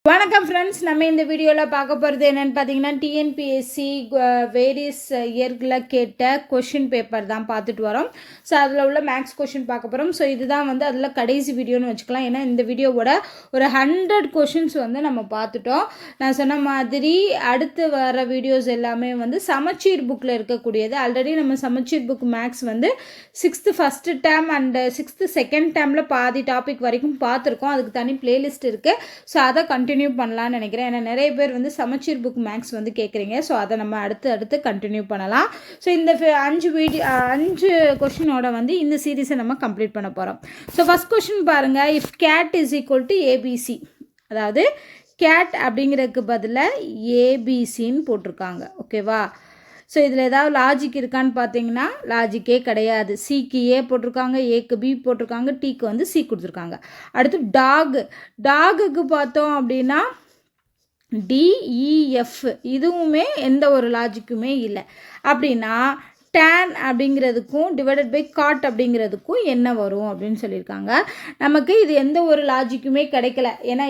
வணக்கம் ஃப்ரெண்ட்ஸ், நம்ம இந்த வீடியோவில் பார்க்க போகிறது என்னென்னு பார்த்தீங்கன்னா டிஎன்பிஎஸ்சி வேரியஸ் இயர்களில் கேட்ட கொஷின் பேப்பர் தான் பார்த்துட்டு வரோம். ஸோ அதில் உள்ள மேக்ஸ் கொஷின் பார்க்க போகிறோம். ஸோ இதுதான் வந்து அதில் கடைசி வீடியோன்னு வச்சுக்கலாம். ஏன்னா இந்த வீடியோவோட ஒரு 100 கொஷின்ஸ் வந்து நம்ம பார்த்துட்டோம். நான் சொன்ன மாதிரி அடுத்து வர வீடியோஸ் எல்லாமே வந்து சமச்சீர் புக்கில் இருக்கக்கூடியது. ஆல்ரெடி நம்ம சமச்சீர் புக் மேக்ஸ் வந்து 6th first term and 6th second டேர்மில் பாதி டாபிக் வரைக்கும் பார்த்துருக்கோம். அதுக்கு தனி பிளேலிஸ்ட் இருக்குது. ஸோ அதை கண்டினியூ பண்ணலான்னு நினைக்கிறேன். ஏன்னா நிறைய பேர் வந்து சமச்சீர் புக் மேக்ஸ் வந்து கேட்குறீங்க. ஸோ அதை நம்ம அடுத்து கண்டினியூ பண்ணலாம். ஸோ இந்த 5 கொஷினோட வந்து இந்த சீரீஸை நம்ம கம்ப்ளீட் பண்ண போகிறோம். ஸோ ஃபஸ்ட் கொஷின் பாருங்கள். If cat is equal to ABC, அதாவது கேட் அப்படிங்கிறதுக்கு பதிலாக ஏபிசின்னு போட்டிருக்காங்க. ஓகேவா? ஸோ இதில் ஏதாவது லாஜிக் இருக்கான்னு பார்த்தீங்கன்னா லாஜிக்கே கிடையாது. சிக்கு ஏ போட்டிருக்காங்க, ஏக்கு பி போட்டிருக்காங்க, டீக்கு வந்து சி கொடுத்துருக்காங்க. அடுத்து டாகுக்கு பார்த்தோம் அப்படின்னா டிஇஎஃப், இதுவுமே எந்த ஒரு லாஜிக்குமே இல்லை. அப்படின்னா டேன் அப்படிங்கிறதுக்கும் டிவைடட் பை காட் அப்படிங்கிறதுக்கும் என்ன வரும் அப்படின்னு சொல்லியிருக்காங்க. நமக்கு இது எந்த ஒரு லாஜிக்குமே கிடைக்கல. ஏன்னா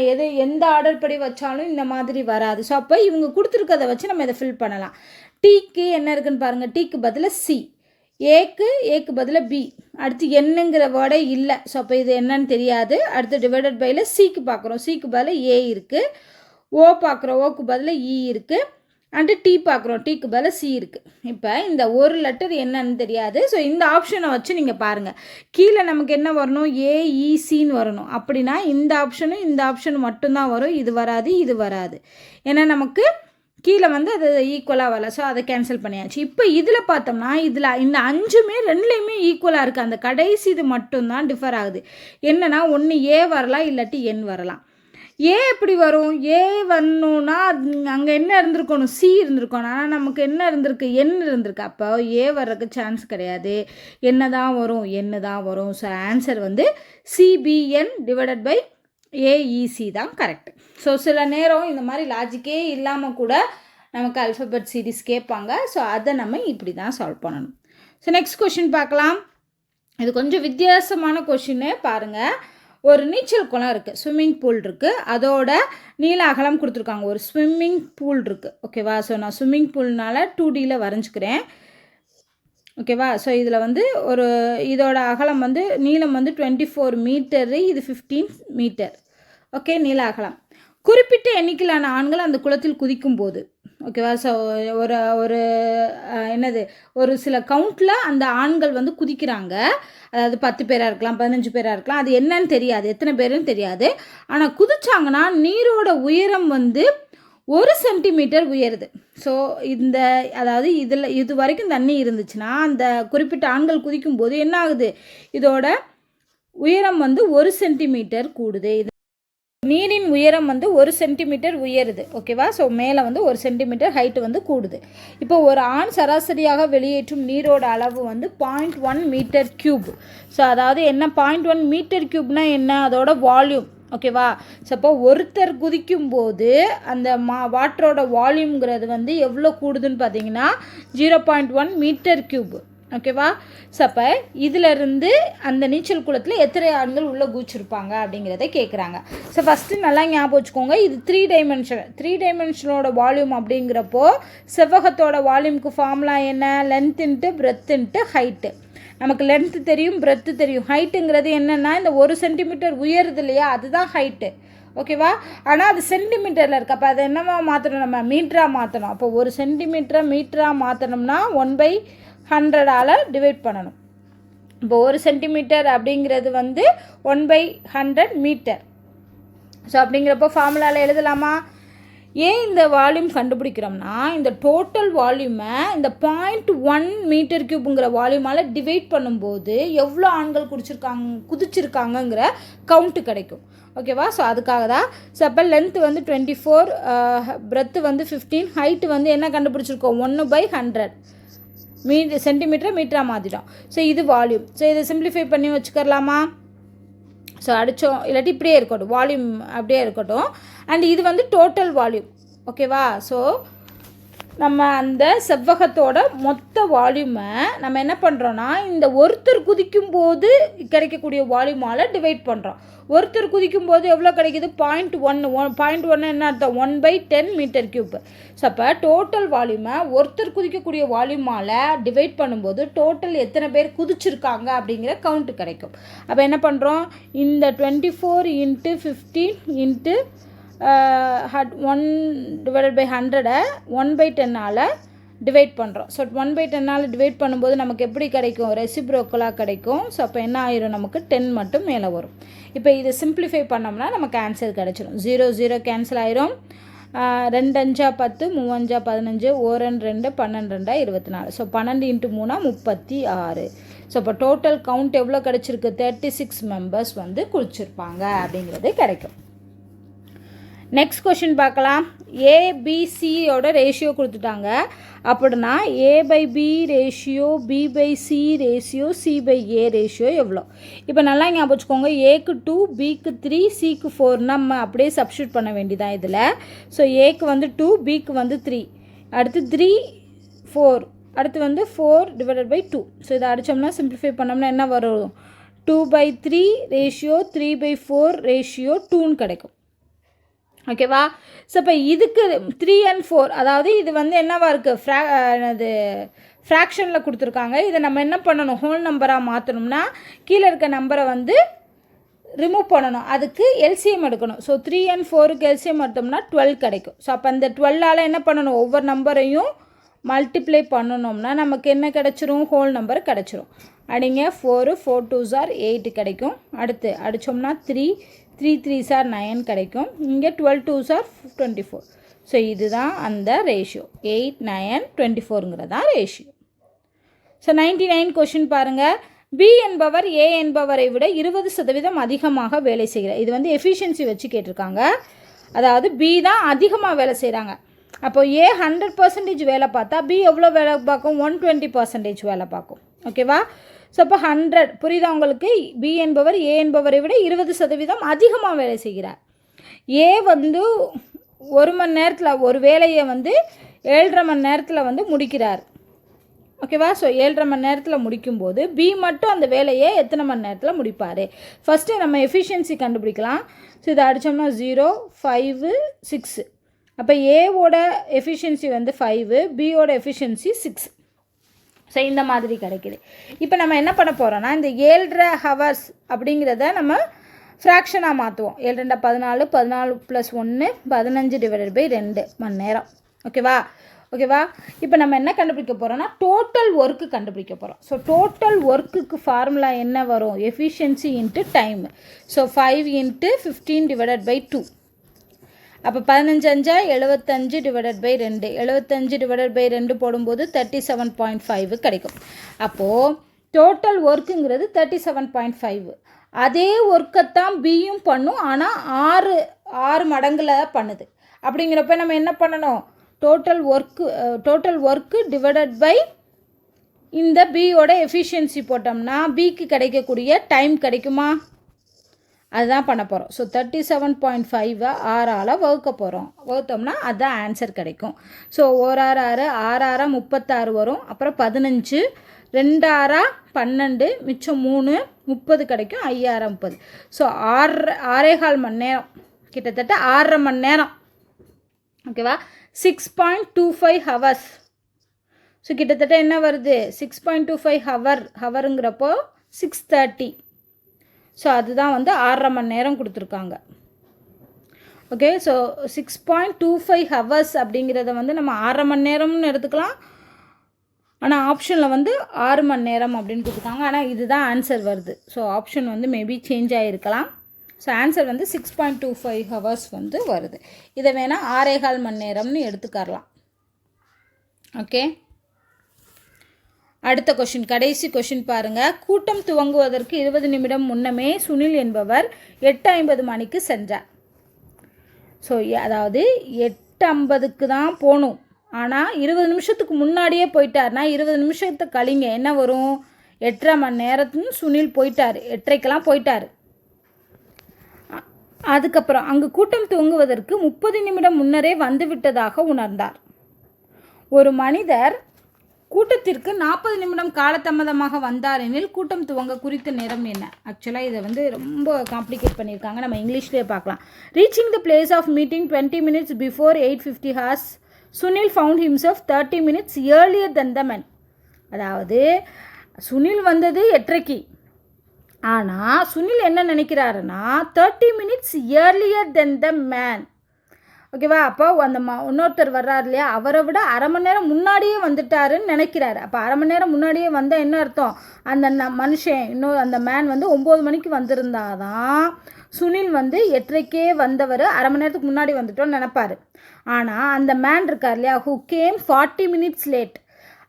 எந்த ஆர்டர் படி வச்சாலும் இந்த மாதிரி வராது. ஸோ அப்போ இவங்க கொடுத்துருக்கதை வச்சு நம்ம இதை ஃபில் பண்ணலாம். டீக்கு என்ன இருக்குன்னு பாருங்கள். டீக்கு பதிலாக சி, ஏக்கு பதிலாக பி, அடுத்து என்னங்கிற வேர்டே இல்லை. ஸோ அப்போ இது என்னன்னு தெரியாது. அடுத்து டிவைடட் பையில் சிக்கு பார்க்குறோம், சிக்கு பதிலாக ஏ இருக்குது. ஓ பார்க்குறோம், ஓக்கு பதிலாக இ இருக்குது. அண்டு டீ பார்க்குறோம், டீக்கு பதிலாக சி இருக்குது. இப்போ இந்த ஒரு லெட்டர் என்னன்னு தெரியாது. ஸோ இந்த ஆப்ஷனை வச்சு நீங்கள் பாருங்கள். கீழே நமக்கு என்ன வரணும்? ஏஇசின்னு வரணும். அப்படின்னா இந்த ஆப்ஷனும் மட்டும்தான் வரும். இது வராது. ஏன்னா நமக்கு கீழே வந்து அது ஈக்குவலாக வரல. ஸோ அதை கேன்சல் பண்ணியாச்சு. இப்போ இதில் பார்த்தோம்னா இந்த 5மே ரெண்டுலேயுமே ஈக்குவலாக இருக்குது. அந்த கடைசி இது மட்டும்தான் டிஃபர் ஆகுது. என்னென்னா ஒன்று ஏ வரலாம், இல்லாட்டி என் வரலாம். ஏ எப்படி வரும்? ஏ வரணுன்னா அங்கே என்ன இருந்திருக்கணும்? சி இருந்திருக்கணும். ஆனால் நமக்கு என்ன இருந்திருக்கு? என் இருந்திருக்கு. அப்போ ஏ வர்றதுக்கு சான்ஸ் கிடையாது. என்ன தான் வரும். ஸோ ஆன்சர் வந்து சிபிஎன் டிவைடட் பை ஏஇசி தான் கரெக்ட். ஸோ சில நேரம் இந்த மாதிரி லாஜிக்கே இல்லாமல் கூட நமக்கு அல்ஃபபெட் சீரீஸ் கேட்பாங்க. ஸோ அதை நம்ம இப்படி தான் சால்வ் பண்ணணும். ஸோ நெக்ஸ்ட் கொஷின் பார்க்கலாம். இது கொஞ்சம் வித்தியாசமான கொஷின்னு பாருங்கள். ஒரு நீச்சல் குளம் இருக்குது, ஸ்விம்மிங் பூல் இருக்குது. அதோட நீள அகலம் கொடுத்துருக்காங்க. ஒரு ஸ்விம்மிங் பூல் இருக்குது. ஓகேவா? ஸோ நான் ஸ்விம்மிங் பூல்னால் 2Dயில் வரைஞ்சிக்கிறேன். ஓகேவா? ஸோ இதில் வந்து இதோட அகலம் வந்து நீளம் வந்து 24 மீட்டரு, இது 15 மீட்டர். ஓகே, நீள அகலம். குறிப்பிட்ட எண்ணிக்கையிலான ஆண்கள் அந்த குளத்தில் குதிக்கும் போது, ஓகேவா? ஸோ ஒரு சில கவுண்டில் அந்த ஆண்கள் வந்து குதிக்கிறாங்க. அதாவது 10 பேராக இருக்கலாம், 15 பேராக இருக்கலாம். அது என்னன்னு தெரியாது, எத்தனை பேருன்னு தெரியாது. ஆனால் குதிச்சாங்கன்னா நீரோட உயரம் வந்து 1 சென்டிமீட்டர் உயருது. ஸோ இது வரைக்கும் தண்ணி இருந்துச்சுன்னா அந்த குறிப்பிட்ட ஆண்கள் குதிக்கும்போது என்ன ஆகுது? இதோட உயரம் வந்து 1 சென்டிமீட்டர் கூடுது. நீரின் உயரம் வந்து 1 சென்டிமீட்டர் உயருது. ஓகேவா? ஸோ மேலே வந்து 1 சென்டிமீட்டர் ஹைட்டு வந்து கூடுது. இப்போ ஒரு ஆண் சராசரியாக வெளியேற்றும் நீரோட அளவு வந்து 0.1 மீட்டர் க்யூப். ஸோ அதாவது என்ன 0.1 மீட்டர் க்யூப்னா என்ன? அதோட வால்யூம். ஓகேவா? ஸோ அப்போ ஒருத்தர் குதிக்கும்போது அந்த வாட்டரோட வால்யூம்ங்கிறது வந்து எவ்வளோ கூடுதுன்னு பார்த்தீங்கன்னா 0.1 மீட்டர் க்யூப். ஓகேவா? ஸோ அப்போ இதிலிருந்து அந்த நீச்சல் குளத்தில் எத்தனை ஆண்கள் உள்ளே குதிச்சிருப்பாங்க அப்படிங்கிறத கேட்குறாங்க. ஸோ ஃபஸ்ட்டு நல்லா ஞாபகம் வச்சுக்கோங்க. இது 3 டைமென்ஷனோட வால்யூம். அப்படிங்கிறப்போ செவ்வகத்தோட வால்யூமுக்கு ஃபார்முலா என்ன? Length into breadth into height. நமக்கு லென்த்து தெரியும், பிரெத்து தெரியும். ஹைட்டுங்கிறது என்னென்னா இந்த 1 சென்டிமீட்டர் உயருது இல்லையா, அதுதான் ஹைட்டு. ஓகேவா? ஆனால் அது சென்டிமீட்டரில் இருக்குது. அப்போ அதை என்னவா மாற்றணும்? நம்ம மீட்டராக மாற்றணும். அப்போ 1 சென்டிமீட்டரை மீட்டராக மாற்றணும்னா 1/100ஆல் டிவைட் பண்ணணும். இப்போ 1 சென்டிமீட்டர் அப்படிங்கிறது வந்து 1/100 மீட்டர். ஸோ அப்படிங்கிறப்போ ஃபார்முலாவில் எழுதலாமா? ஏன் இந்த வால்யூம் கண்டுபிடிக்கிறோம்னா இந்த டோட்டல் வால்யூமை இந்த 0.1 மீட்டர் க்யூப்புங்கிற வால்யூமால் டிவைட் பண்ணும்போது எவ்வளோ ஆண்கள் குதிச்சிருக்காங்கங்கிற கவுண்ட்டு கிடைக்கும். ஓகேவா? ஸோ அதுக்காக தான். ஸோ அப்போ லென்த்து வந்து 24, பிரெத்து வந்து 15, ஹைட்டு வந்து என்ன கண்டுபிடிச்சிருக்கோம்? 1/100 சென்டிமீட்டரை மீட்டராக மாற்றிட்டோம். ஸோ இது வால்யூம். ஸோ இதை சிம்பிளிஃபை பண்ணி வச்சுக்கலாமா? ஸோ அடித்தோம், இல்லாட்டி இப்படியே இருக்கட்டும், வால்யூம் அப்படியே இருக்கட்டும். அண்ட் இது வந்து டோட்டல் வால்யூம். ஓகேவா? ஸோ நம்ம அந்த செவ்வகத்தோட மொத்த வால்யூமை நம்ம என்ன பண்ணுறோன்னா இந்த ஒருத்தர் குதிக்கும்போது கிடைக்கக்கூடிய வால்யூமால் டிவைட் பண்ணுறோம். ஒருத்தர் குதிக்கும்போது எவ்வளோ கிடைக்கிது? 0.1. 0.1 என்ன அர்த்தம்? 1/10 மீட்டர் கியூப். ஸோ அப்போ டோட்டல் வால்யூமை ஒருத்தர் குதிக்கக்கூடிய வால்யூமால் டிவைட் பண்ணும்போது டோட்டல் எத்தனை பேர் குதிச்சிருக்காங்க அப்படிங்கிற கவுண்ட்டு கிடைக்கும். அப்போ என்ன பண்ணுறோம்? இந்த 24 × 15 1/100 1/10 டிவைட் பண்ணுறோம். ஸோ 1/10 டிவைட் பண்ணும்போது நமக்கு எப்படி கிடைக்கும்? ரெசிப்ரோக்கலாக கிடைக்கும். ஸோ அப்போ என்ன ஆயிரும்? நமக்கு 10 மட்டும் மேலே வரும். இப்போ இதை சிம்பிளிஃபை பண்ணோம்னா நமக்கு ஆன்சர் கிடச்சிரும். 0 0 கேன்சல் ஆயிரும். 2 5 10 3 5 15 1 2 12 2 24. ஸோ 12 × 3 36. ஸோ இப்போ டோட்டல் கவுண்ட் எவ்வளோ கிடச்சிருக்கு? 36 மெம்பர்ஸ் வந்து குளிச்சிருப்பாங்க அப்படிங்கிறது கிடைக்கும். நெக்ஸ்ட் கொஷின் பார்க்கலாம். ஏபிசியோட ரேஷியோ கொடுத்துட்டாங்க. அப்படின்னா A/B ratio, B/C ratio, C/A ratio எவ்வளோ? இப்போ நல்லா ஞாபகம் வச்சுக்கோங்க. ஏக்கு 2, பிக்கு 3, சிக்கு 4 நம்ம அப்படியே சப்ஸ்டியூட் பண்ண வேண்டியதான் இதில். ஸோ ஏக்கு வந்து 2, பிக்கு வந்து 3, அடுத்து 3 4, அடுத்து வந்து 4/2. ஸோ இதை அடித்தோம்னா சிம்பிளிஃபை பண்ணோம்னா என்ன வரும்? 2/3 ரேஷியோ 3/4 ரேஷியோ 2ன்னு கிடைக்கும். ஓகேவா? ஸோ இப்போ இதுக்கு 3 and 4, அதாவது இது வந்து என்னவா இருக்குது? ஃப்ராக்ஷனில் கொடுத்துருக்காங்க. இதை நம்ம என்ன பண்ணணும்? ஹோல் நம்பராக மாற்றணும்னா கீழே இருக்க நம்பரை வந்து ரிமூவ் பண்ணணும். அதுக்கு எல்சிஎம் எடுக்கணும். ஸோ 3 and 4க்கு எல்சிஎம் எடுத்தோம்னா 12 கிடைக்கும். ஸோ அப்போ அந்த 12ஆல் என்ன பண்ணணும்? ஒவ்வொரு நம்பரையும் மல்டிப்ளை பண்ணணும்னா நமக்கு என்ன கிடச்சிரும்? ஹோல் நம்பர் கிடச்சிரும். அடிங்க 4 4 2s are 8 கிடைக்கும். அடுத்து அடித்தோம்னா 3 3 3s are 9 கிடைக்கும். இங்கே 12 2s are 24. ஸோ இதுதான் அந்த ரேஷியோ. 8 9 24ங்கிறது தான் ரேஷியோ. ஸோ 99 கொஷின் பாருங்கள். பி என்பவர் ஏ என்பவரை விட 20% அதிகமாக வேலை செய்கிறார். இது வந்து எஃபிஷியன்சி வச்சு கேட்டிருக்காங்க. அதாவது பி தான் அதிகமாக வேலை செய்கிறாங்க. அப்போ ஏ 100% வேலை பார்த்தா பி எவ்வளோ வேலை பார்க்கும்? 120% வேலை பார்க்கும். ஓகேவா? ஸோ அப்போ 100 புரியுதா உங்களுக்கு? பி என்பவர் ஏ என்பவரை விட 20% அதிகமாக வேலை செய்கிறார். ஏ வந்து 1 மணி நேரத்தில் ஒரு வேலையை வந்து 7.5 மணி நேரத்தில் வந்து முடிக்கிறார். ஓகேவா? ஸோ 7.5 மணி நேரத்தில் முடிக்கும்போது பி மட்டும் அந்த வேலையை எத்தனை மணி நேரத்தில் முடிப்பார்? ஃபஸ்ட்டு நம்ம எஃபிஷியன்சி கண்டுபிடிக்கலாம். ஸோ இதை அடித்தோம்னா 0 5 6. அப்போ ஏவோட எஃபிஷியன்சி வந்து 5, பியோட எஃபிஷியன்சி 6. ஸோ இந்த மாதிரி கிடைக்கிது. இப்போ நம்ம என்ன பண்ண போகிறோன்னா இந்த 7.5 ஹவர்ஸ் அப்படிங்கிறத நம்ம ஃப்ராக்ஷனாக மாற்றுவோம். 7 2 14 14 + 1 15/2 மணி நேரம். ஓகேவா? இப்போ நம்ம என்ன கண்டுபிடிக்க போகிறோம்னா டோட்டல் ஒர்க்கு கண்டுபிடிக்க போகிறோம். ஸோ டோட்டல் ஒர்க்குக்கு ஃபார்முலா என்ன வரும்? Efficiency into time. ஸோ 5 × 15/2. அப்போ 15 5 75/2 75/2 போடும்போது 37.5 கிடைக்கும். அப்போது டோட்டல் ஒர்க்குங்கிறது 37.5. அதே ஒர்க்கைத்தான் பியும் பண்ணும். ஆனால் 6 மடங்கில் பண்ணுது. அப்படிங்கிறப்ப நம்ம என்ன பண்ணணும்? டோட்டல் ஒர்க்கு டிவைடட் பை இந்த பியோட எஃபிஷியன்சி போட்டோம்னா பிக்கு கிடைக்கக்கூடிய டைம் கிடைக்குமா? அதுதான் பண்ண போகிறோம். ஸோ 37.5 6ஆல் வகுத்தோம்னா அதுதான் ஆன்சர் கிடைக்கும். ஸோ 1 6 6 6 36 வரும். அப்புறம் 15 2 6 12 மிச்சம் 3 30 கிடைக்கும். 5 6 30. ஸோ 6.25 மணி நேரம், கிட்டத்தட்ட 6.5 மணி நேரம். ஓகேவா? 6.25 ஹவர்ஸ். ஸோ கிட்டத்தட்ட என்ன வருது? 6.25 ஹவருங்கிறப்போ 6:30. ஸோ அதுதான் வந்து 6.5 மணி நேரம் கொடுத்துருக்காங்க. ஓகே, ஸோ 6.25 ஹவர்ஸ் அப்படிங்கிறத வந்து நம்ம 6.5 மணி நேரம்னு எடுத்துக்கலாம். ஆனால் ஆப்ஷனில் வந்து 6 மணி நேரம் அப்படின்னு கொடுத்துருக்காங்க. ஆனால் இதுதான் ஆன்சர் வருது. ஸோ ஆப்ஷன் வந்து மேபி சேஞ்ச் ஆகிருக்கலாம். ஸோ ஆன்சர் வந்து 6.25 ஹவர்ஸ் வந்து வருது. இதை வேணால் 6.25 மணி நேரம்னு எடுத்துக்கரலாம். ஓகே, அடுத்த கொஷின், கடைசி கொஷின் பாருங்கள். கூட்டம் துவங்குவதற்கு 20 நிமிடம் முன்னமே சுனில் என்பவர் 8:50 மணிக்கு சென்றார். ஸோ அதாவது 8:50க்கு தான் போகணும். ஆனால் 20 நிமிஷத்துக்கு முன்னாடியே போயிட்டார்னா 20 நிமிஷத்தை கழிங்க என்ன வரும்? 8.5 மணி நேரத்துன்னு சுனில் போயிட்டார். 8:30க்கெலாம் போயிட்டார். அதுக்கப்புறம் அங்கு கூட்டம் துவங்குவதற்கு 30 நிமிடம் முன்னரே வந்துவிட்டதாக உணர்ந்தார். ஒரு மனிதர் கூட்டத்திற்கு 40 நிமிடம் காலதாமதமாக வந்தார் எனில் கூட்டம் துவங்க குறித்த நேரம் என்ன? ஆக்சுவலாக இதை வந்து ரொம்ப காம்ப்ளிகேட் பண்ணியிருக்காங்க. நம்ம இங்கிலீஷ்லேயே பார்க்கலாம். Reaching the place of meeting 20 minutes before 8:50 hours, Sunil found himself 30 minutes earlier than the man. அதாவது சுனில் வந்தது 8:30, ஆனால் சுனில் என்ன நினைக்கிறாருன்னா 30 minutes earlier than the man. ஓகேவா? அப்போ அந்த இன்னொருத்தர் வர்றாரு இல்லையா, அவரை விட அரை மணி நேரம் முன்னாடியே வந்துட்டாருன்னு நினைக்கிறாரு. அப்போ அரை மணி நேரம் முன்னாடியே வந்தால் என்ன அர்த்தம்? அந்த மனுஷன் அந்த மேன் வந்து 9 மணிக்கு வந்திருந்தாதான் சுனில் வந்து 8:30 வந்தவர் அரை மணி நேரத்துக்கு முன்னாடி வந்துட்டோன்னு நினைப்பார். ஆனால் அந்த மேன் இருக்கார் இல்லையா, ஹூ கேம் 40 minutes லேட்,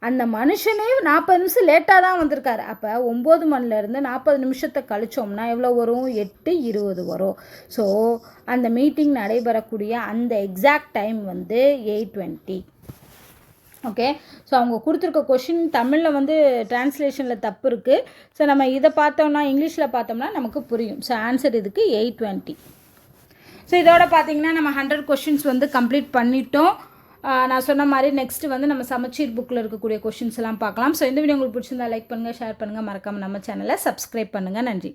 அந்த மனுஷனே 40 நிமிஷம் லேட்டாக தான் வந்திருக்காரு. அப்போ 9 மணிலேருந்து 40 நிமிஷத்தை கழிச்சோம்னா எவ்வளோ வரும்? 8:20 வரும். ஸோ அந்த மீட்டிங் நடைபெறக்கூடிய அந்த எக்ஸாக்ட் டைம் வந்து 8:20. ஓகே. ஸோ அவங்க கொடுத்துருக்க கொஷின் தமிழில் வந்து டிரான்ஸ்லேஷனில் தப்பு இருக்குது. ஸோ நம்ம இதை பார்த்தோம்னா இங்கிலீஷில் பார்த்தோம்னா நமக்கு புரியும். ஸோ ஆன்சர் இதுக்கு 8:20. ஸோ இதோட பார்த்தீங்கன்னா நம்ம 100 கொஷின்ஸ் வந்து கம்ப்ளீட் பண்ணிட்டோம். நான் சொன்ன மாதிரி நெக்ஸ்ட்டு வந்து நம்ம சமச்சீர் புக்கில் இருக்கக்கூடிய கொஷின்ஸ் எல்லாம் பார்க்கலாம். ஸோ இந்த வீடியோ உங்களுக்கு பிடிச்சிருந்தா லைக் பண்ணுங்கள், ஷேர் பண்ணுங்கள், மறக்காமல் நம்ம சேனலை சப்ஸ்கிரைப் பண்ணுங்கள். நன்றி.